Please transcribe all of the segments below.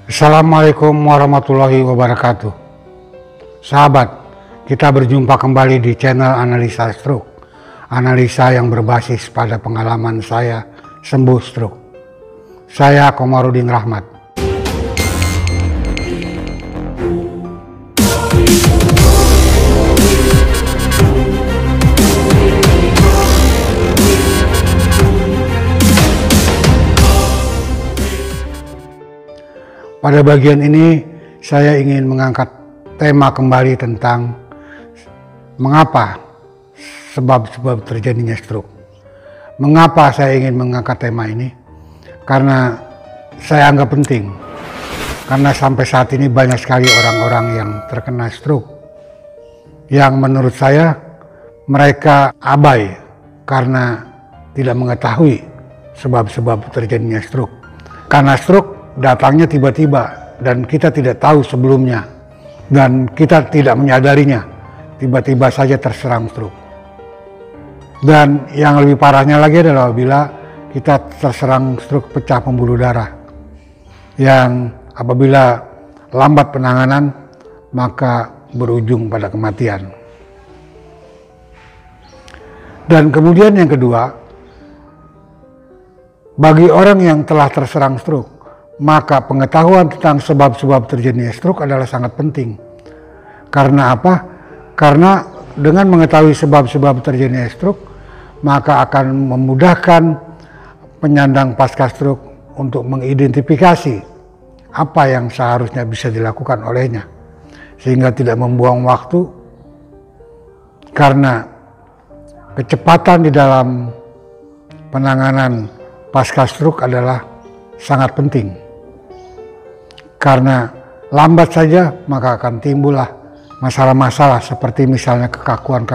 Assalamualaikum warahmatullahi wabarakatuh. Sahabat, kita berjumpa kembali di channel Analisa Stroke. Analisa yang berbasis pada pengalaman saya sembuh stroke. Saya Komarudin Rahmat. Pada bagian ini saya ingin mengangkat tema kembali tentang mengapa sebab-sebab terjadinya stroke. Mengapa saya ingin mengangkat tema ini? Karena saya anggap penting. Karena sampai saat ini banyak sekali orang-orang yang terkena stroke yang menurut saya mereka abai karena tidak mengetahui sebab-sebab terjadinya stroke. Karena stroke datangnya tiba-tiba dan kita tidak tahu sebelumnya dan kita tidak menyadarinya, tiba-tiba saja terserang stroke. Dan yang lebih parahnya lagi adalah bila kita terserang stroke pecah pembuluh darah yang apabila lambat penanganan maka berujung pada kematian. Dan kemudian yang kedua, bagi orang yang telah terserang stroke, maka pengetahuan tentang sebab-sebab terjadinya stroke adalah sangat penting. Karena apa? Karena dengan mengetahui sebab-sebab terjadinya stroke, maka akan memudahkan penyandang pasca stroke untuk mengidentifikasi apa yang seharusnya bisa dilakukan olehnya, sehingga tidak membuang waktu, karena kecepatan di dalam penanganan pasca stroke adalah sangat penting. Karena lambat saja maka akan timbullah masalah-masalah seperti misalnya kekakuan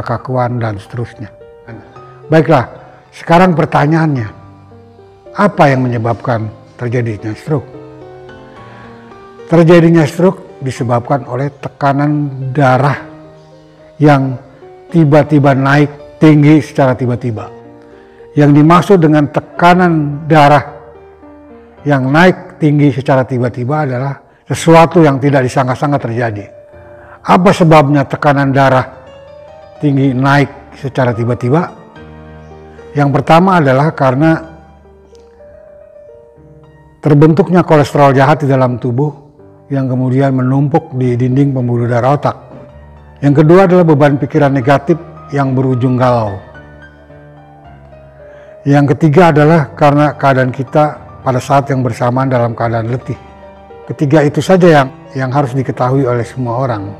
dan seterusnya. Baiklah, sekarang pertanyaannya, apa yang menyebabkan terjadinya stroke? Terjadinya stroke disebabkan oleh tekanan darah yang tiba-tiba naik tinggi secara tiba-tiba. Yang dimaksud dengan tekanan darah yang naik tinggi secara tiba-tiba adalah sesuatu yang tidak disangka-sangka terjadi. Apa sebabnya tekanan darah tinggi naik secara tiba-tiba? Yang pertama adalah karena terbentuknya kolesterol jahat di dalam tubuh yang kemudian menumpuk di dinding pembuluh darah otak. Yang kedua adalah beban pikiran negatif yang berujung galau. Yang ketiga adalah karena keadaan kita pada saat yang bersamaan dalam keadaan letih. Ketiga itu saja yang harus diketahui oleh semua orang.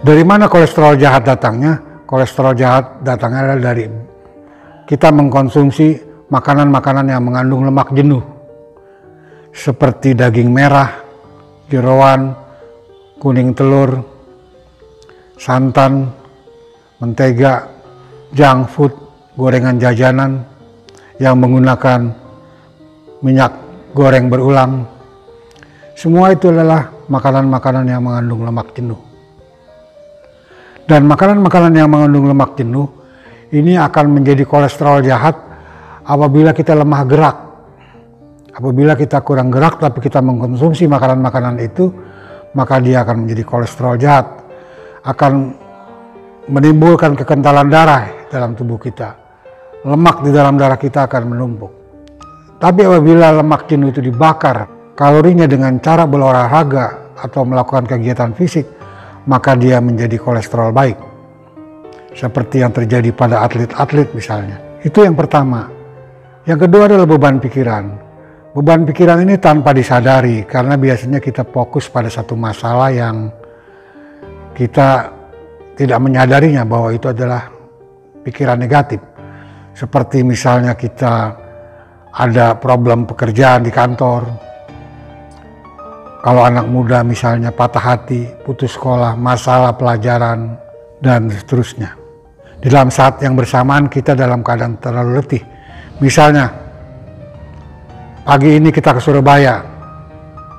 Dari mana kolesterol jahat datangnya? Kolesterol jahat datangnya adalah dari kita mengkonsumsi makanan-makanan yang mengandung lemak jenuh, seperti daging merah, jeroan, kuning telur, santan, mentega, junk food, gorengan jajanan yang menggunakan minyak goreng berulang. Semua itu adalah makanan-makanan yang mengandung lemak jenuh. Dan makanan-makanan yang mengandung lemak jenuh ini akan menjadi kolesterol jahat apabila kita lemah gerak. Apabila kita kurang gerak tapi kita mengkonsumsi makanan-makanan itu, maka dia akan menjadi kolesterol jahat. Akan menimbulkan kekentalan darah dalam tubuh kita. Lemak di dalam darah kita akan menumpuk. Tapi apabila lemak jenuh itu dibakar kalorinya dengan cara berolahraga atau melakukan kegiatan fisik, maka dia menjadi kolesterol baik. Seperti yang terjadi pada atlet-atlet misalnya. Itu yang pertama. Yang kedua adalah beban pikiran. Beban pikiran ini tanpa disadari karena biasanya kita fokus pada satu masalah yang kita tidak menyadarinya bahwa itu adalah pikiran negatif. Seperti misalnya kita ada problem pekerjaan di kantor. Kalau anak muda misalnya patah hati, putus sekolah, masalah pelajaran, dan seterusnya. Di dalam saat yang bersamaan kita dalam keadaan terlalu letih. Misalnya, pagi ini kita ke Surabaya,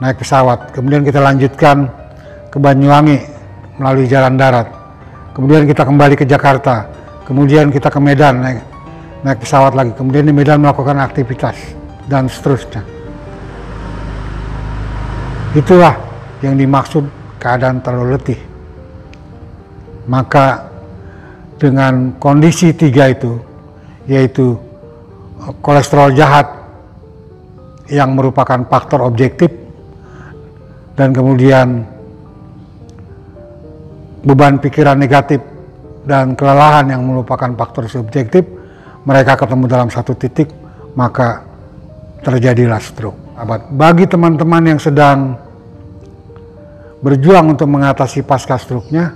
naik pesawat, kemudian kita lanjutkan ke Banyuwangi melalui jalan darat. Kemudian kita kembali ke Jakarta, kemudian kita ke Medan, naik pesawat lagi, kemudian di Medan melakukan aktivitas, dan seterusnya. Itulah yang dimaksud keadaan terlalu letih. Maka dengan kondisi 3 itu, yaitu kolesterol jahat yang merupakan faktor objektif, dan kemudian beban pikiran negatif dan kelelahan yang merupakan faktor subjektif, mereka ketemu dalam satu titik, maka terjadilah stroke. Bagi teman-teman yang sedang berjuang untuk mengatasi pasca stroke-nya,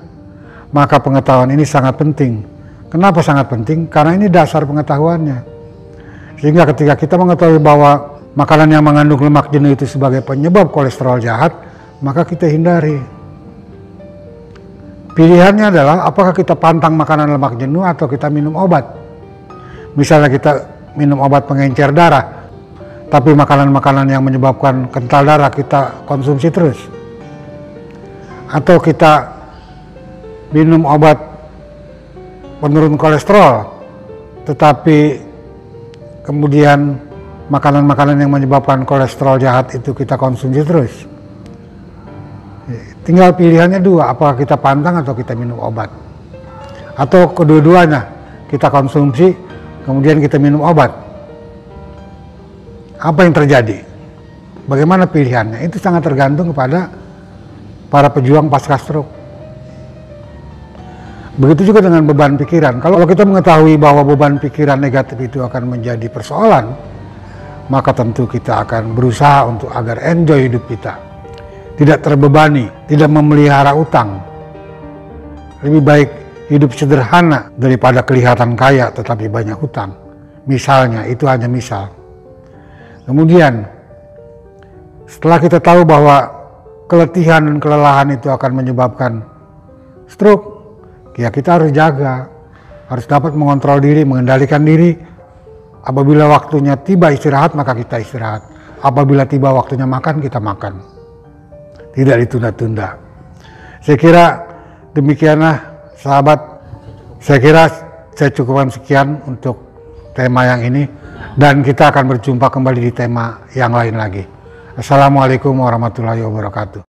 maka pengetahuan ini sangat penting. Kenapa sangat penting? Karena ini dasar pengetahuannya. Sehingga ketika kita mengetahui bahwa makanan yang mengandung lemak jenuh itu sebagai penyebab kolesterol jahat, maka kita hindari. Pilihannya adalah apakah kita pantang makanan lemak jenuh atau kita minum obat. Misalnya kita minum obat pengencer darah, tapi makanan-makanan yang menyebabkan kental darah kita konsumsi terus. Atau kita minum obat penurun kolesterol, tetapi kemudian makanan-makanan yang menyebabkan kolesterol jahat itu kita konsumsi terus. Tinggal pilihannya 2, apakah kita pantang atau kita minum obat. Atau kedua-duanya, kita konsumsi, kemudian kita minum obat. Apa yang terjadi? Bagaimana pilihannya? Itu sangat tergantung kepada para pejuang pasca stroke. Begitu juga dengan beban pikiran. Kalau kita mengetahui bahwa beban pikiran negatif itu akan menjadi persoalan, maka tentu kita akan berusaha untuk agar enjoy hidup kita. Tidak terbebani, tidak memelihara utang. Lebih baik hidup sederhana daripada kelihatan kaya tetapi banyak hutang. Misalnya, itu hanya misal. Kemudian, setelah kita tahu bahwa keletihan dan kelelahan itu akan menyebabkan stroke, ya kita harus jaga, harus dapat mengontrol diri, mengendalikan diri. Apabila waktunya tiba istirahat, maka kita istirahat. Apabila tiba waktunya makan, kita makan. Tidak ditunda-tunda. Saya kira demikianlah sahabat. Saya kira saya cukupkan sekian untuk tema yang ini. Dan kita akan berjumpa kembali di tema yang lain lagi. Assalamualaikum warahmatullahi wabarakatuh.